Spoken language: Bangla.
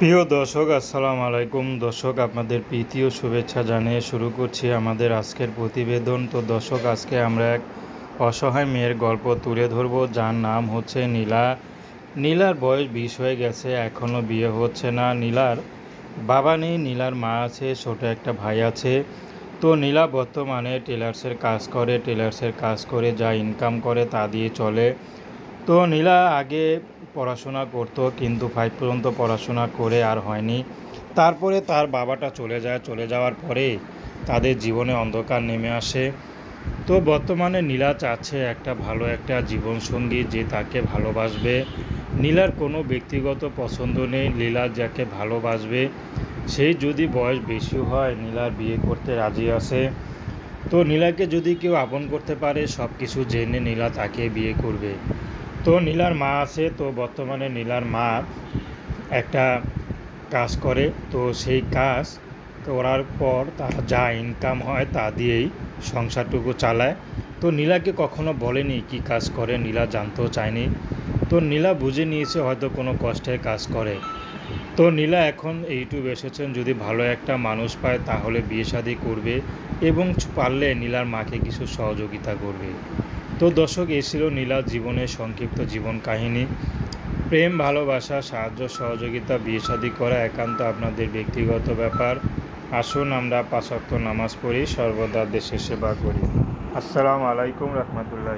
প্রিয় দর্শক, আসসালামু আলাইকুম। দর্শক, আপনাদের প্রীতি ও শুভেচ্ছা জানিয়ে শুরু করছি আমাদের আজকের প্রতিবেদন। তো দর্শক, আজকে আমরা এক অসহায় মেয়ের গল্প তুলে ধরব, যার নাম হচ্ছে নীলা। নীলার বয়স 20 হয়ে গেছে, এখনও বিয়ে হচ্ছে না। নীলার বাবা নেই, নীলার মা আছে, ছোট একটা ভাই আছে। তো নীলা বর্তমানে টেলার্সের কাজ করে যা ইনকাম করে তা দিয়ে চলে। তো নীলা আগে পড়াশোনা করতো, কিন্তু 5 পর্যন্ত পড়াশোনা করে আর হয়নি। তারপরে তার বাবাটা চলে যাওয়ার পরে তাদের জীবনে অন্ধকার নেমে আসে। তো বর্তমানে নীলা চাচ্ছে একটা জীবনসঙ্গী যে তাকে ভালোবাসবে। নীলার কোনো ব্যক্তিগত পছন্দ নেই, নীলা যাকে ভালোবাসবে সেই যদি বয়স বেশি হয় নীলার বিয়ে করতে রাজি আছে। তো নীলাকে যদি কেউ আপন করতে পারে, সব কিছু জেনে নীলা তাকে বিয়ে করবে। তো নীলার মা আছে, তো বর্তমানে নীলার মা একটা কাজ করে, তো সেই কাজ করার পর তার যা ইনকাম হয় তা দিয়েই সংসারটুকু চালায়। তো নীলাকে কখনো বলেনি কি কাজ করে, নীলা জানতেও চায়নি। তো নীলা বুঝে নিয়েছে হয়তো কোনো কষ্টের কাজ করে। তো নীলা এখন ইউটিউব এসেছেন, যদি ভালো একটা মানুষ পায় তাহলে বিয়ে শাদী করবে এবং পারলে নীলার মাকে কিছু সহযোগিতা করবে। তো দর্শক, এই ছিল নীলার জীবনের সংক্ষিপ্ত জীবন কাহিনী। প্রেম, ভালোবাসা, সাহায্য সহযোগিতা, বিয়ে শাদী করা একান্ত আপনাদের ব্যক্তিগত ব্যাপার। আসুন আমরা 5 ওয়াক্ত নামাজ পড়ি, সর্বদা দেশের সেবা করি। আসসালামু আলাইকুম রহমতুল্লাহ।